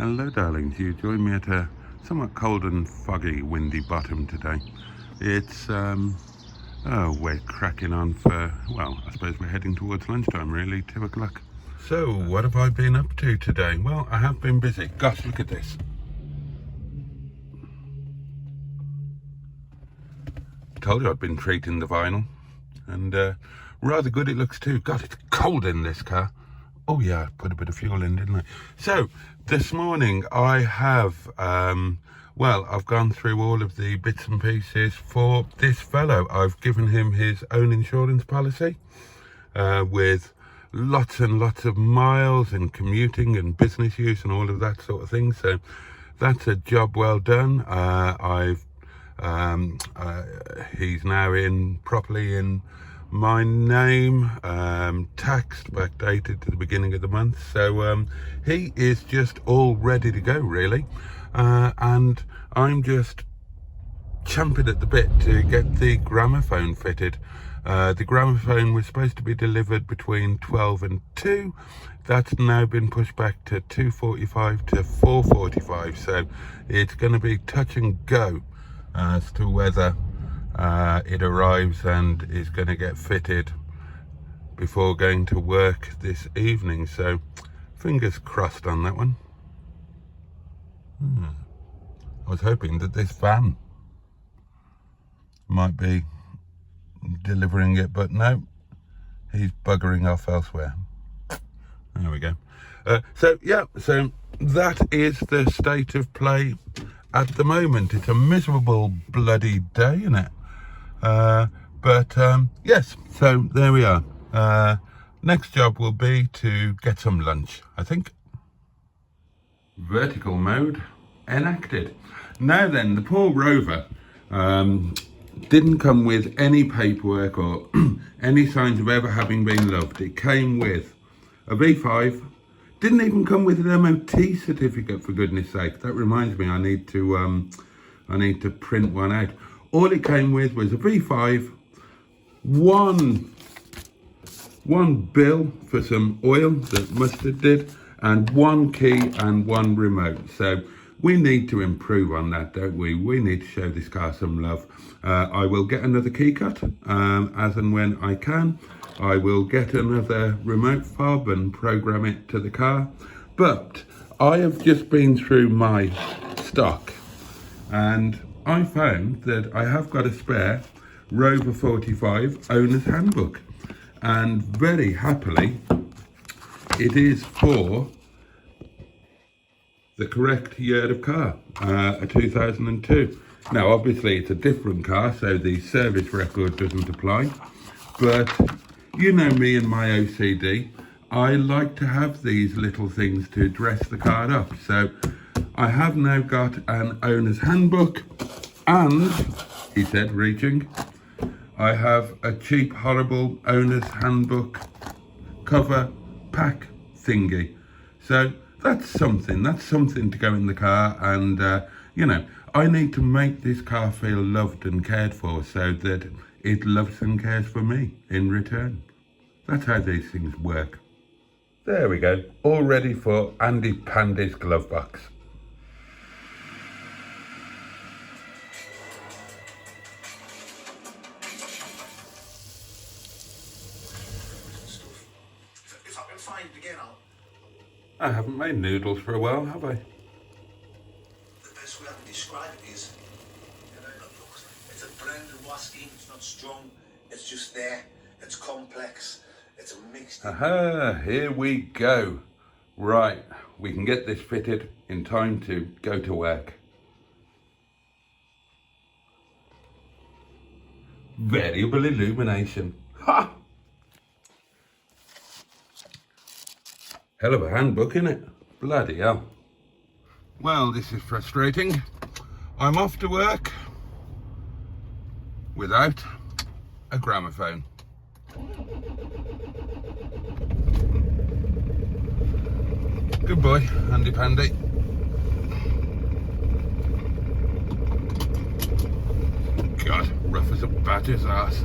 Hello darlings, you join me at a somewhat cold and foggy windy bottom today. It's we're cracking on for, well, I suppose we're heading towards lunchtime really, 2 o'clock. So what have I been up to today? Well, I have been busy. Gosh, look at this. Told you I'd been treating the vinyl, and rather good it looks too. God, it's cold in this car. Oh yeah, I put a bit of fuel in, didn't I? So this morning I have, I've gone through all of the bits and pieces for this fellow. I've given him his own insurance policy with lots and lots of miles and commuting and business use and all of that sort of thing. So that's a job well done. He's now properly in my name, taxed, backdated to the beginning of the month. So he is just all ready to go really, and I'm just champing at the bit to get the gramophone fitted. The gramophone was supposed to be delivered between 12 and 2. That's now been pushed back to 2:45 to 4:45, so it's going to be touch and go as to whether it arrives and is going to get fitted before going to work this evening. So fingers crossed on that one. I was hoping that this van might be delivering it, but no, he's buggering off elsewhere. There we go. So that is the state of play at the moment. It's a miserable bloody day, isn't it? Yes, so there we are. Next job will be to get some lunch, I think. Vertical mode enacted. Now then, the poor Rover didn't come with any paperwork or any signs of ever having been loved. It came with a V5. Didn't even come with an MOT certificate, for goodness sake. That reminds me, I need to print one out. All it came with was a V5, one bill for some oil that Mustard did, and one key and one remote. So we need to improve on that, don't we? We need to show this car some love. I will get another key cut as and when I can. I will get another remote fob and program it to the car. But I have just been through my stock and I found that I have got a spare Rover 45 owner's handbook, and very happily it is for the correct year of car, a 2002. Now obviously it's a different car, so the service record doesn't apply, but you know me and my OCD, I like to have these little things to dress the car up. So I have now got an owner's handbook, and, he said, reaching, I have a cheap, horrible owner's handbook cover pack thingy. So that's something to go in the car, and I need to make this car feel loved and cared for so that it loves and cares for me in return. That's how these things work. There we go, all ready for Andy Pandy's glove box. If I can find it again, I haven't made noodles for a while, have I? the best way I can describe it is, it's a blend of whiskey. It's not strong. It's just there. It's complex. It's a mixed. Aha, here we go. Right, we can get this fitted in time to go to work. Variable illumination. Ha! Hell of a handbook, innit? Bloody hell. Well, this is frustrating. I'm off to work without a gramophone. Good boy, Andy Pandy. God, rough as a badger's ass.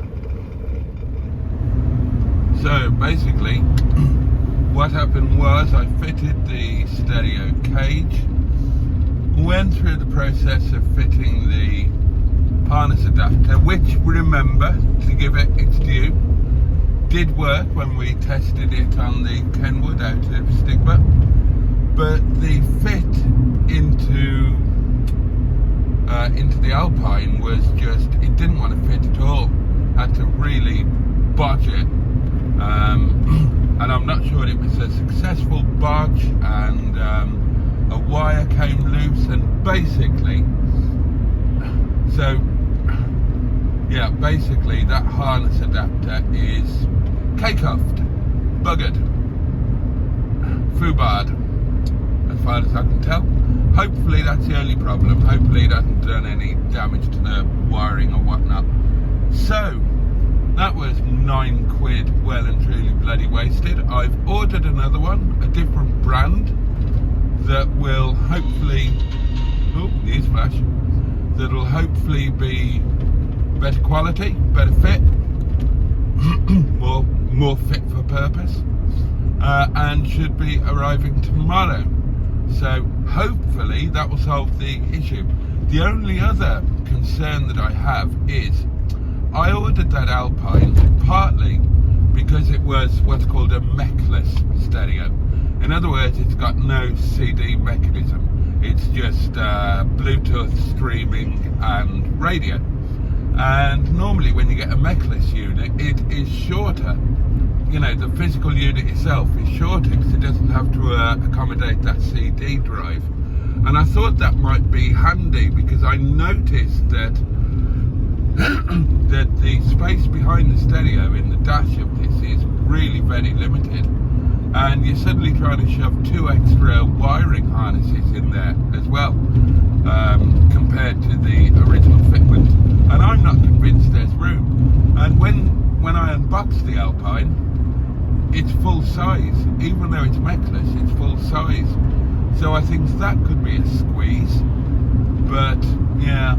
So basically, what happened was I fitted the stereo cage, went through the process of fitting the harness adapter, which, remember, to give it its due, did work when we tested it on the Kenwood out of Stigma, but the fit into the Alpine was just, it didn't want to fit at all. Had to really bodge it, and I'm not sure it was a successful bodge, and a wire came loose, and basically that harness adapter is cake-offed, buggered, foobarred, as far as I can tell. Hopefully that's the only problem. Hopefully it hasn't done any damage to the wiring or whatnot. So that was £9 well and truly bloody wasted. I've ordered another one, a different brand, that will hopefully, newsflash, that will hopefully be better quality, better fit, more fit for purpose, and should be arriving tomorrow. So hopefully that will solve the issue. The only other concern that I have is I ordered that Alpine partly because it was what's called a mechless stereo. In other words, it's got no CD mechanism. It's just Bluetooth streaming and radio. And normally when you get a mechless unit, it is shorter. You know, the physical unit itself is shorter because it doesn't have to accommodate that CD drive. And I thought that might be handy because I noticed that that the space behind the stereo in the dash of this is really very limited, and you're suddenly trying to shove 2 extra wiring harnesses in there as well, compared to the original fitment, and I'm not convinced there's room. And when I unboxed the Alpine, it's full size. Even though it's mechless, it's full size, so I think that could be a squeeze. But yeah,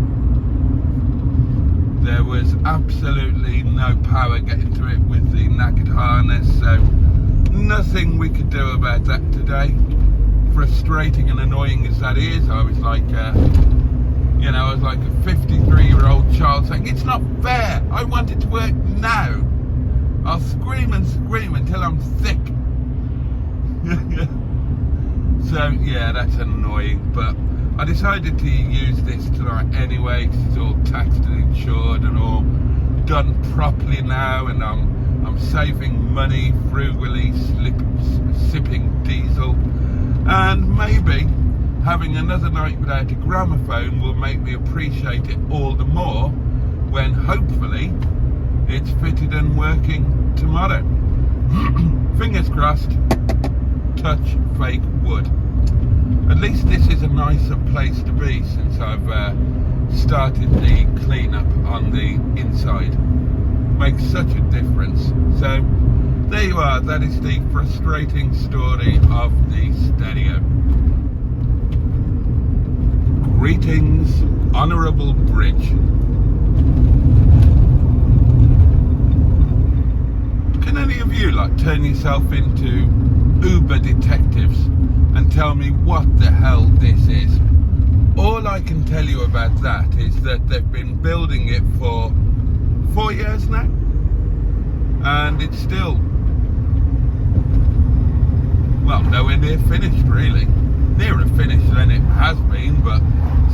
there was absolutely no power getting to it with the naked harness, so nothing we could do about that today. Frustrating and annoying as that is, I was like a 53-year-old child saying, it's not fair, I want it to work now. I'll scream and scream until I'm sick. So yeah, that's annoying, but I decided to use this tonight anyway because it's all taxed and insured and all done properly now, and I'm saving money frugally, sipping diesel, and maybe having another night without a gramophone will make me appreciate it all the more when hopefully it's fitted and working tomorrow. Fingers crossed. Touch fake wood. At least this is a nicer place to be since I've started the cleanup on the inside. Makes such a difference. So there you are, that is the frustrating story of the stereo. Greetings, Honourable Bridge. Can any of you turn yourself into Uber detectives and tell me what the hell this is? All I can tell you about that is that they've been building it for 4 years now, and it's still, well, nowhere near finished really. Nearer finished than it has been, but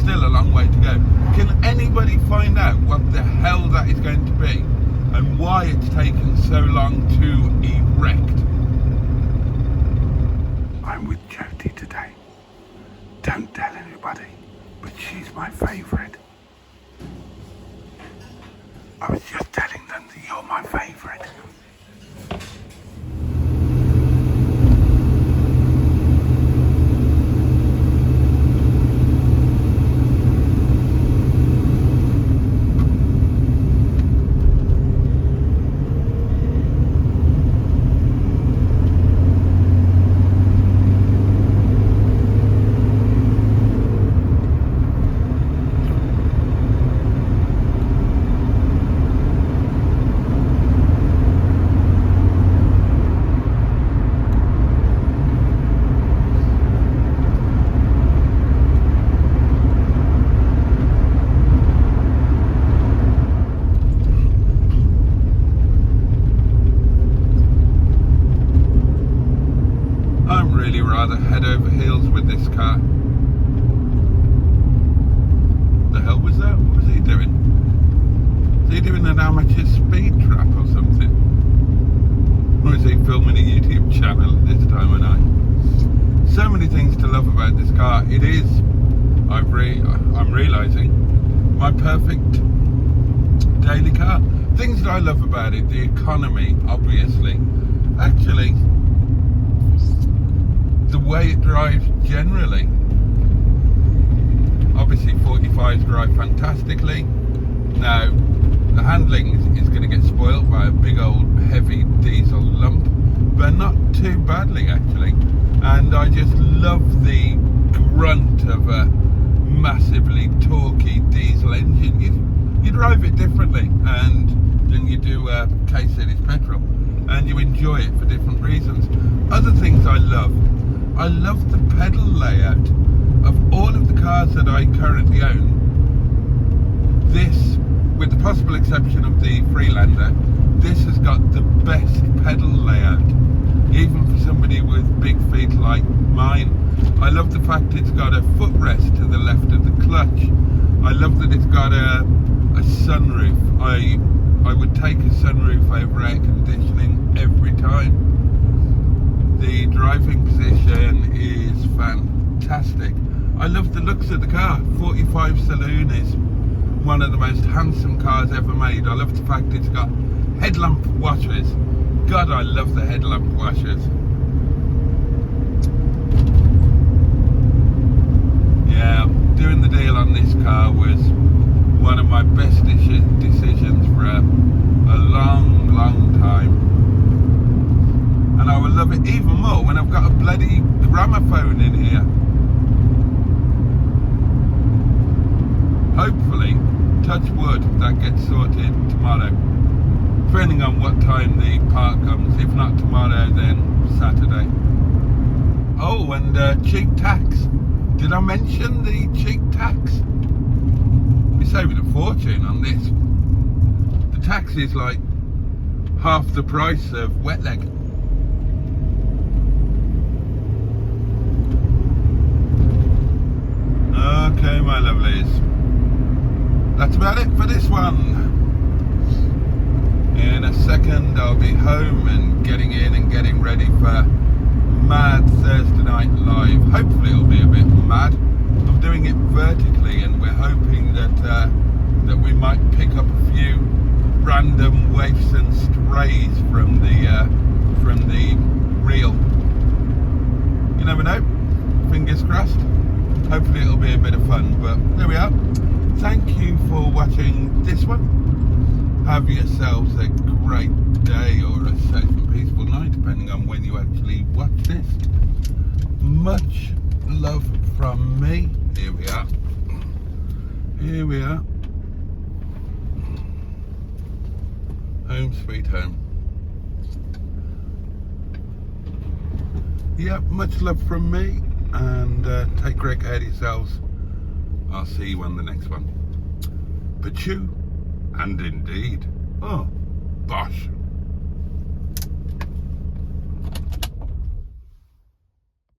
still a long way to go. Can anybody find out what the hell that is going to be and why it's taken so long to erect? I'm with Jody today. Don't tell anybody, but she's my favourite. I was just telling them that you're my favourite. YouTube channel at this time of night. So many things to love about this car. It is, I'm realising, my perfect daily car. Things that I love about it: the economy, obviously. Actually, the way it drives generally. Obviously 45s drive fantastically. Now the handling is going to get spoilt by a big old heavy diesel lump, but not too badly actually. And I just love the grunt of a massively torquey diesel engine. You drive it differently and than you do a K-Series petrol, and you enjoy it for different reasons. Other things I love the pedal layout. Of all of the cars that I currently own, this, with the possible exception of the Freelander, this has got the best pedal layout, even for somebody with big feet like mine. I love the fact it's got a footrest to the left of the clutch. I love that it's got a sunroof. I would take a sunroof over air conditioning every time. The driving position is fantastic. I love the looks of the car. 45 saloon is one of the most handsome cars ever made. I love the fact it's got headlamp washers. God, I love the headlamp washers. Yeah, doing the deal on this car was one of my best decisions for a long time. And I will love it even more when I've got a bloody gramophone in here. Hopefully, touch wood, that gets sorted tomorrow, depending on what time the part comes. If not tomorrow, then Saturday. Oh, and cheap tax. Did I mention the cheap tax? You're saving a fortune on this. The tax is like half the price of wet leg. Okay, my lovelies. That's about it for this one. In a second I'll be home and getting in and getting ready for Mad Thursday Night Live. Hopefully it'll be a bit mad. I'm doing it vertically and we're hoping that that we might pick up a few random waifs and strays from the reel. You never know. Fingers crossed. Hopefully it'll be a bit of fun, but there we are. Thank you for watching this one. Have yourselves a great day or a safe and peaceful night, depending on when you actually watch this. Much love from me. Here we are. Here we are. Home sweet home. Yeah, much love from me, and take great care of yourselves. I'll see you on the next one. But you, and indeed, oh, bosh.